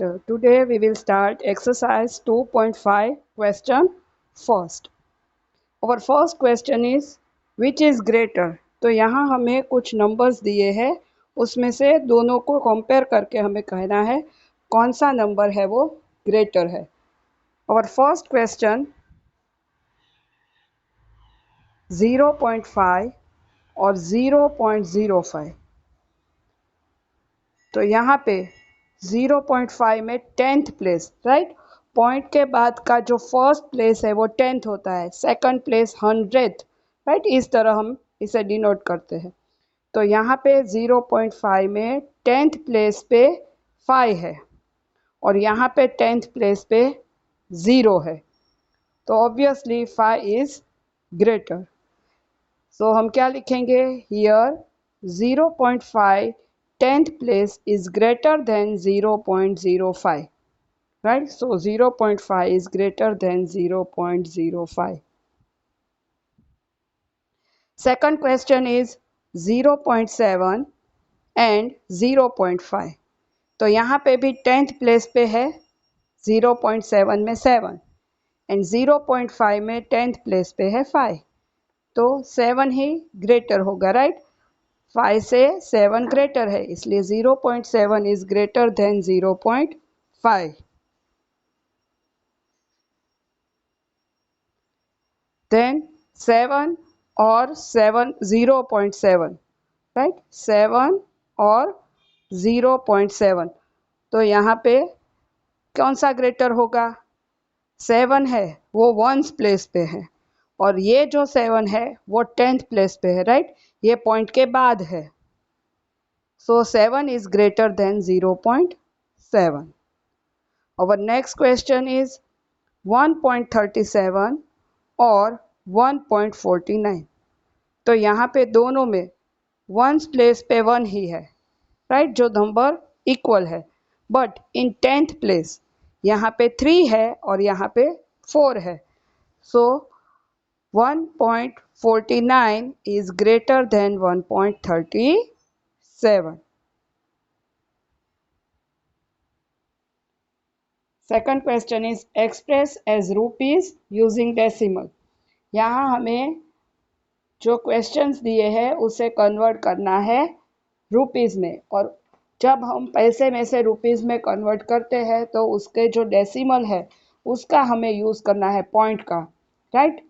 semester. Today we will start exercise 2.5 question first. Our first question is which is greater? तो यहाँ हमें कुछ numbers दिए हैं, उसमें से दोनों को कंपेयर करके हमें कहना है कौन सा नंबर है वो ग्रेटर है. Our first question 0.5 और 0.05. तो यहाँ पे 0.5 में 10th प्लेस, राइट. पॉइंट के बाद का जो फर्स्ट प्लेस है वो 10th होता है, सेकंड प्लेस 100th, राइट. इस तरह हम इसे डिनोट करते हैं. तो यहाँ पे 0.5 में 10th प्लेस पे 5 है और यहाँ पे 10th प्लेस पे 0 है. तो ऑब्वियसली 5 इज ग्रेटर. सो हम क्या लिखेंगे here 0.5 10th place is greater than 0.05, right? So 0.5 is greater than 0.05. Second question is 0.7 and 0.5. तो यहाँ पे भी 10th place पे है 0.7 में 7 and 0.5 में 10th place पे है 5. तो 7 ही ग्रेटर होगा, राइट. 5 से 7 ग्रेटर है, इसलिए 0.7 इज ग्रेटर देन 0.5. देन 7 और 7 0.7, राइट. 7 और 0.7. तो यहाँ पे कौन सा ग्रेटर होगा? 7 है वो 1st प्लेस पे है और ये जो 7 है वो 10th प्लेस पे है, राइट. ये पॉइंट के बाद है. So 7 is greater than 0.7. Our next question is 1.37 और 1.49. तो यहाँ पे दोनों में 1st प्लेस पे 1 ही है, राइट, जो नंबर इक्वल है. बट इन 10th प्लेस यहाँ पे 3 है और यहाँ पे 4 है. सो 1.49 is greater than 1.37. Second question is express as rupees using decimal. यहाँ हमें जो क्वेश्चंस दिए हैं उसे कन्वर्ट करना है रुपीज़ में, और जब हम पैसे में से रुपीज़ में कन्वर्ट करते हैं तो उसके जो डेसिमल है उसका हमें यूज़ करना है पॉइंट का, राइट.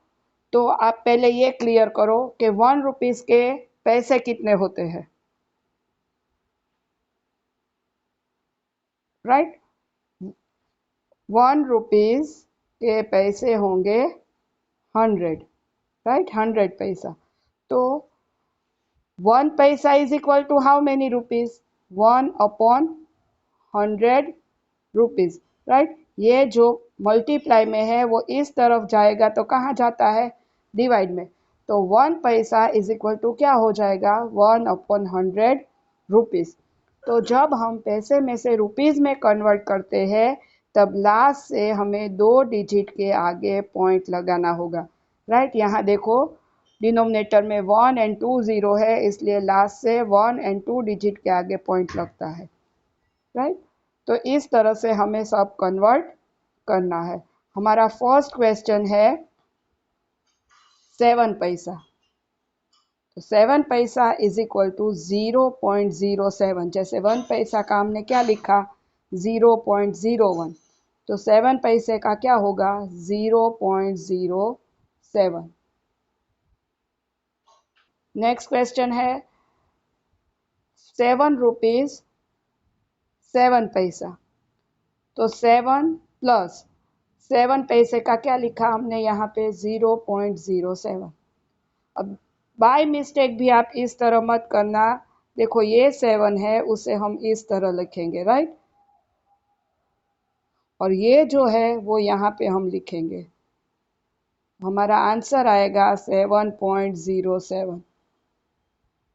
तो आप पहले ये क्लियर करो कि 1 रुपीज़ के पैसे कितने होते हैं, राइट. 1 रुपीज़ के पैसे होंगे 100, राइट, 100 पैसा. तो 1 पैसा is equal to how many rupees? 1/100 rupees, right. ये जो मल्टीप्लाई में है वो इस तरफ जाएगा तो कहाँ जाता है? डिवाइड में. तो 1 पैसा इज इक्वल टू क्या हो जाएगा? 1/100 रुपीज़. तो जब हम पैसे में से रुपीज़ में कन्वर्ट करते हैं तब लास्ट से हमें 2 डिजिट के आगे पॉइंट लगाना होगा, राइट. यहाँ देखो डिनोमिनेटर में 1 और 2 0 है, इसलिए लास्ट से 1 और 2 डिजिट के आगे पॉइंट लगता है, राइट. तो इस तरह से हमें सब कन्वर्ट करना है. हमारा फर्स्ट क्वेश्चन है 7 पैसा. तो 7 पैसा इज इक्वल टू 0.07. जैसे 1 पैसा का हमने क्या लिखा? 0.01. तो 7 पैसे का क्या होगा? 0.07. नेक्स्ट क्वेश्चन है 7 रुपीज़ 7 पैसा. तो 7 प्लस 7 पैसे का क्या लिखा हमने यहाँ पे? 0.07. अब बाय मिस्टेक भी आप इस तरह मत करना. देखो ये 7 है उसे हम इस तरह लिखेंगे, राइट. और ये जो है वो यहाँ पे हम लिखेंगे. हमारा आंसर आएगा 7.07.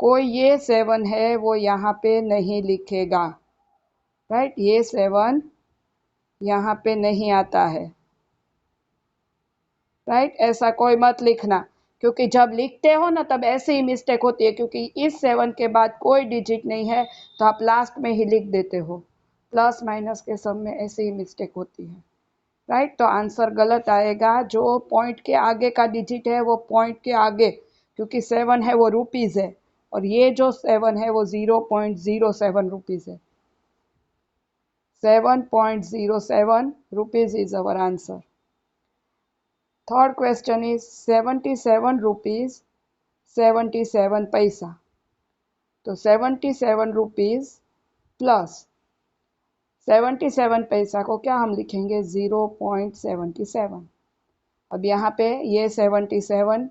कोई ये 7 है वो यहाँ पे नहीं लिखेगा, राइट. ये 7 यहाँ पे नहीं आता है, राइट. ऐसा कोई मत लिखना, क्योंकि जब लिखते हो ना तब ऐसे ही मिस्टेक होती है, क्योंकि इस 7 के बाद कोई डिजिट नहीं है तो आप लास्ट में ही लिख देते हो. प्लस माइनस के सब में ऐसे ही मिस्टेक होती है, राइट। तो आंसर गलत आएगा। जो पॉइंट के आगे का डिजिट है वो पॉइंट के आगे, क्योंकि 7 है वो रुपीज़ है, और ये जो 7 है वो 0.07 रुपीज़ है। 7.07 rupees is our answer. Third question is 77 rupees 77 paisa. तो 77 rupees प्लस 77 पैसा को क्या हम लिखेंगे 0.77। अब यहाँ पे ये 77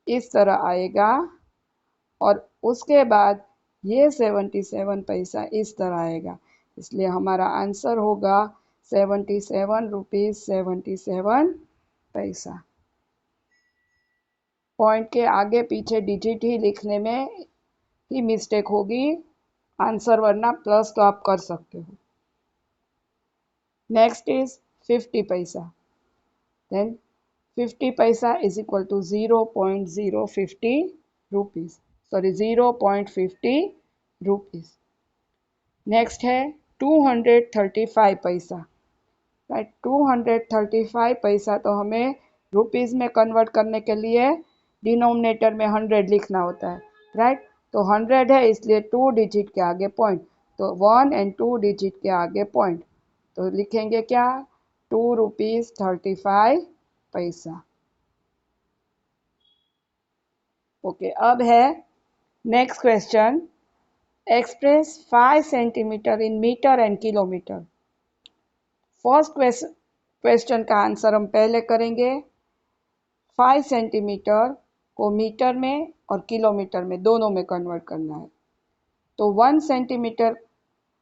इस तरह आएगा और उसके बाद ये 77 पैसा इस तरह आएगा, इसलिए हमारा आंसर होगा 77 रुपीज़ 77 पैसा। पॉइंट के आगे पीछे डिजिट ही लिखने में ही मिस्टेक होगी आंसर, वरना प्लस तो आप कर सकते हो। नेक्स्ट इज 50 पैसा। देन 50 पैसा is equal to 0.050 rupees, sorry 0.50 rupees. Next है 235 पैसा, राइट। 235 पैसा तो हमें रुपीज़ में कन्वर्ट करने के लिए डिनोमिनेटर में 100 लिखना होता है, राइट। तो 100 है इसलिए 2 डिजिट के आगे पॉइंट, तो 1 एंड 2 डिजिट के आगे पॉइंट, तो लिखेंगे क्या 2 रुपीज़ 35 पैसा। ओके, अब है next question, express 5 centimeter in meter and kilometer. First question का आंसर हम पहले करेंगे। 5 सेंटीमीटर को मीटर में और किलोमीटर में दोनों में कन्वर्ट करना है। तो 1 centimeter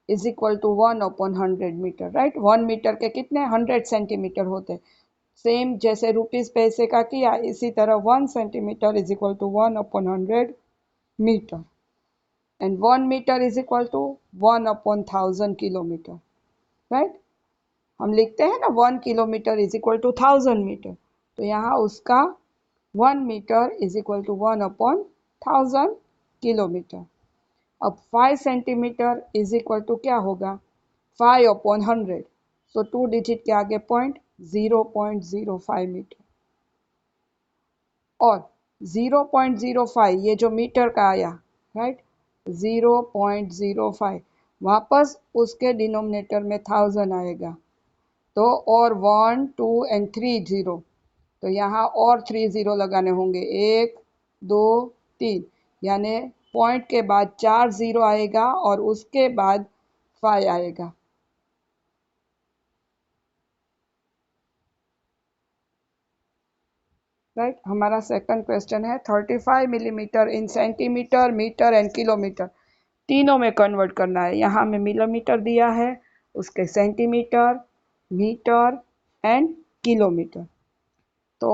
is equal to 1/100 meter, right. 1 meter के कितने 100 सेंटीमीटर होते। सेम जैसे रुपीज़ पैसे का किया, इसी तरह 1 centimeter is equal to 1/100 meter, and 1 meter is equal to 1/1000 kilometer, right. हम लिखते हैं ना 1 kilometer is equal to 1000 meter, तो यहाँ उसका 1 meter is equal to 1/1000 kilometer. अब 5 सेंटीमीटर इज इक्वल टू क्या होगा 5/100, सो 2 डिजिट के आगे पॉइंट 0.05 मीटर, और 0.05 ये जो मीटर का आया, राइट, 0.05 वापस उसके डिनोमिनेटर में 1000 आएगा, तो और 1 2 एंड 3 0, तो यहाँ और 3 0 लगाने होंगे, 1 2 3, यानी पॉइंट के बाद 4 0 आएगा और उसके बाद 5 आएगा। राइट, हमारा सेकंड क्वेश्चन है 35 millimeter in centimeter, meter and kilometer, तीनों में कन्वर्ट करना है। यहाँ में मिलीमीटर दिया है, उसके सेंटीमीटर, मीटर एंड किलोमीटर। तो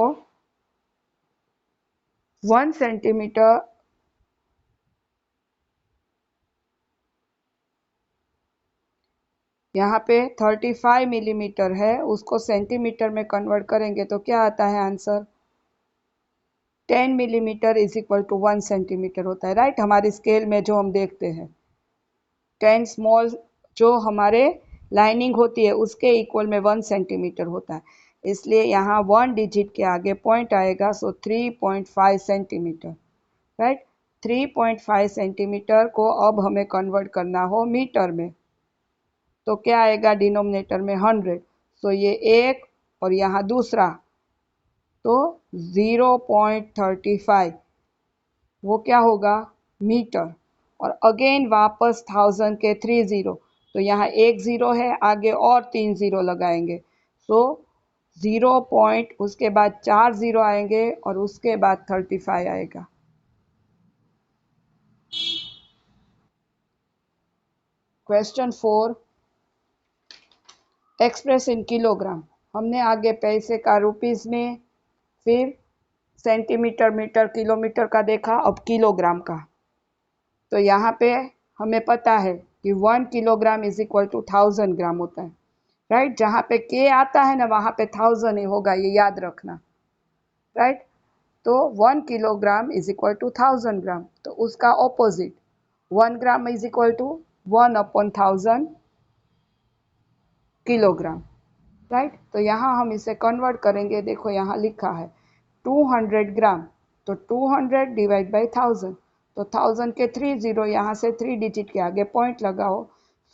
1 सेंटीमीटर यहाँ पे 35 मिलीमीटर है, उसको सेंटीमीटर में कन्वर्ट करेंगे तो क्या आता है answer 10 millimeter is equal to 1 centimeter होता है, राइट। हमारी स्केल में जो हम देखते हैं 10 स्मॉल जो हमारे लाइनिंग होती है उसके इक्वल में 1 सेंटीमीटर होता है, इसलिए यहाँ 1 डिजिट के आगे पॉइंट आएगा, सो 3.5 सेंटीमीटर, राइट। 3.5 सेंटीमीटर को अब हमें कन्वर्ट करना हो मीटर में, तो क्या आएगा डिनोमिनेटर में 100, सो ये एक और यहाँ दूसरा, तो 0.35 वो क्या होगा मीटर, और अगेन वापस 1000 के 3 0, तो यहाँ एक ज़ीरो है, आगे और 3 ज़ीरो लगाएंगे, सो 0 पॉइंट उसके बाद 4 ज़ीरो आएंगे और उसके बाद 35 आएगा। Question 4, express in kilogram. हमने आगे पैसे का रुपीज़ में, फिर सेंटीमीटर, मीटर, किलोमीटर का देखा, अब किलोग्राम का। तो यहाँ पे हमें पता है कि 1 किलोग्राम इज इक्वल टू 1000 ग्राम होता है, राइट। जहाँ पे के आता है ना वहाँ पे 1000 ही होगा, ये याद रखना, राइट। तो 1 kilogram is equal to 1000 gram, तो उसका opposite 1 gram is equal to 1/1000 kilogram, right. तो यहाँ हम इसे कन्वर्ट करेंगे, देखो यहाँ लिखा है 200 ग्राम, तो 200 डिवाइड बाई 1000, तो 1000 के 3 जीरो, यहाँ से 3 डिजिट के आगे पॉइंट लगाओ,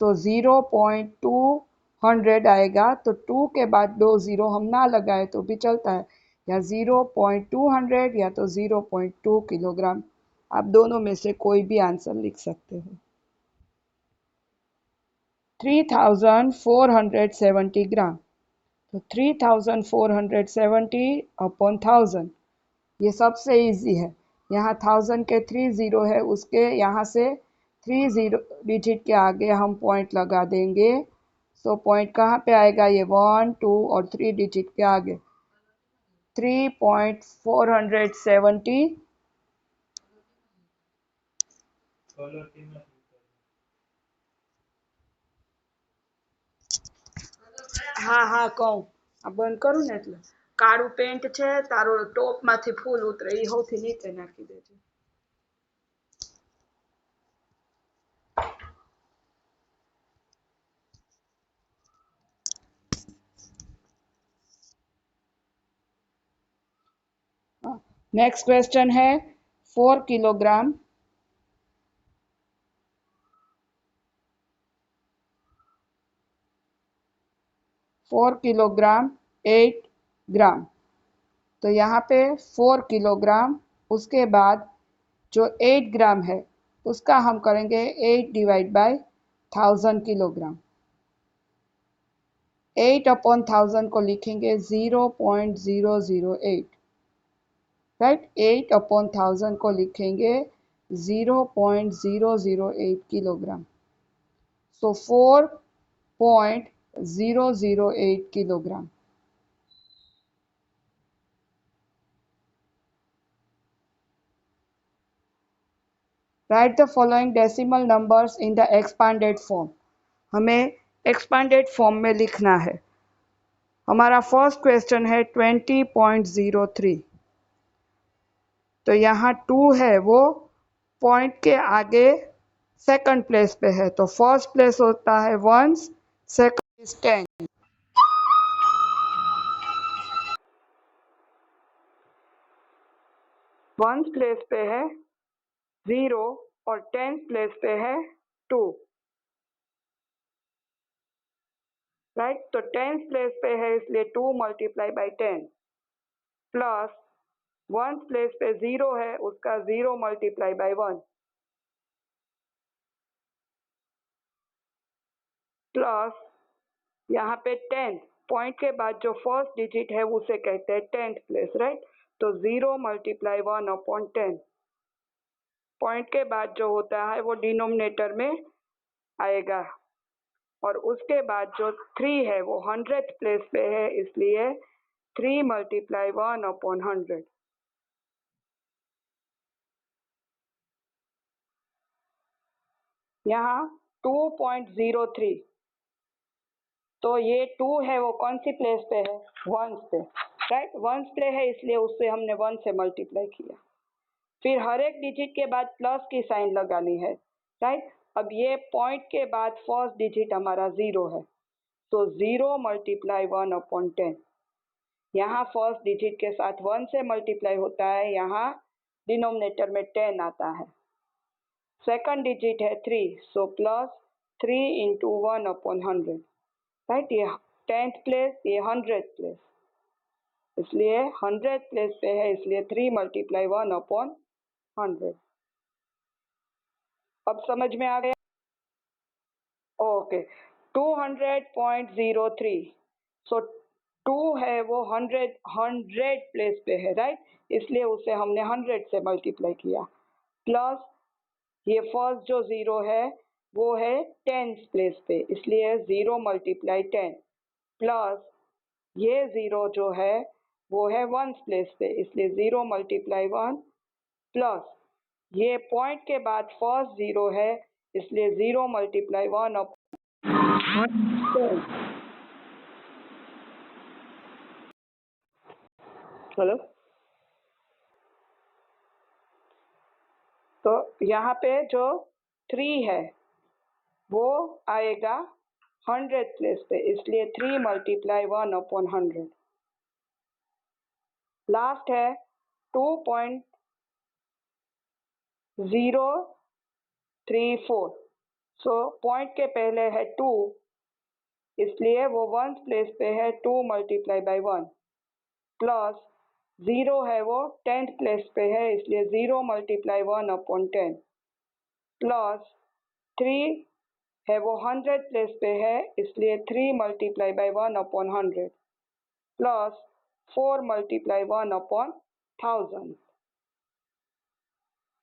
तो 0.200 आएगा। तो 2 के बाद 2 जीरो हम ना लगाए तो भी चलता है, या 0.200 या तो 0.2 किलोग्राम। आप दोनों में से कोई भी आंसर लिख सकते हो। 3470 ग्राम, तो 3470 अपॉन 1000, ये सबसे इजी है। यहाँ 1000 के 3 जीरो है, उसके यहाँ से 3 जीरो डिजिट के आगे हम पॉइंट लगा देंगे। सो पॉइंट कहाँ पे आएगा, ये 1 2 और 3 डिजिट के आगे 3.470। હા હા કહું, આ બંધ કરું ને એટલે કાળું પેન્ટ છે તારો, ટોપમાંથી ફૂલ ઉતરે એ સૌથી નીચે નાખી દેજો. नेक्स्ट क्वेश्चन है 4 किलोग्राम 4 किलोग्राम 8 ग्राम। तो यहाँ पे 4 किलोग्राम, उसके बाद जो 8 ग्राम है उसका हम करेंगे 8 डिवाइड बाय 1000 किलोग्राम। 8 अपॉन 1000 को लिखेंगे 0.008, राइट। 8 अपॉन 1000 को लिखेंगे 0.008 kilogram. So 4.008 kilogram. Write the following decimal numbers in the expanded form. हमें expanded form में लिखना है। हमारा फर्स्ट क्वेश्चन है 20.03, तो यहाँ 2 है वो पॉइंट के आगे सेकंड प्लेस पे है, तो फर्स्ट प्लेस होता है 1, सेकंड इज 10। वन प्लेस पे है 0 और 10 प्लेस पे है 2, राइट। तो 10 प्लेस पे है इसलिए 2 मल्टीप्लाई बाई 10, प्लस 1 प्लेस पे 0 है उसका 0 मल्टीप्लाई बाई 1, प्लस यहाँ पे 10 पॉइंट के बाद जो फर्स्ट डिजिट है उसे कहते हैं 10th प्लेस, राइट। तो 0 मल्टीप्लाई 1 अपॉन 10, पॉइंट के बाद जो होता है वो डिनोमिनेटर में आएगा, और उसके बाद जो 3 है वो 100th प्लेस पे है इसलिए 3 मल्टीप्लाई 1 अपॉन 100। यहाँ 2.03, तो ये 2 है वो कौन सी प्लेस पे है, वंस पे, राइट। वंस पे है इसलिए उससे हमने 1 से मल्टीप्लाई किया। फिर हर एक डिजिट के बाद प्लस की साइन लगानी है, राइट। अब ये पॉइंट के बाद फर्स्ट डिजिट हमारा 0 है, तो 0 मल्टीप्लाई 1 अपॉन 10, यहाँ फर्स्ट डिजिट के साथ 1 से मल्टीप्लाई होता है, यहाँ डिनोमिनेटर में 10 आता है। सेकंड डिजिट है 3, so plus 3 into 1 upon 100, right. ये 10th प्लेस, ये 100th प्लेस, इसलिए 100th प्लेस पे है इसलिए 3 मल्टीप्लाई 1 अपॉन 100। अब समझ में आ गया, ओके। 200.03, सो 2 है वो 100 प्लेस पे है, राइट, इसलिए उसे हमने 100 से मल्टीप्लाई किया, प्लस ये फर्स्ट जो 0 है वो है 10th प्लेस पे इसलिए 0 मल्टीप्लाई 10, प्लस ये 0 जो है वो है 1 प्लेस पे इसलिए 0 मल्टीप्लाई 1, प्लस ये पॉइंट के बाद फर्स्ट 0 है इसलिए 0 मल्टीप्लाई 1 अप। हेलो, तो यहाँ पे जो 3 है वो आएगा 100 प्लेस पे, इसलिए 3 मल्टीप्लाई 1/100। लास्ट है 2.034। सो पॉइंट के पहले है 2, इसलिए वो 1 प्लेस पे है, 2 मल्टीप्लाई बाई 1, प्लस 0 है वो 10th प्लेस पे है, इसलिए 0 मल्टीप्लाई 1/10, प्लस 3 है वो 100 प्लेस पे है, इसलिए 3 मल्टीप्लाई बाई 1/100, प्लस 4 मल्टीप्लाई 1/1000।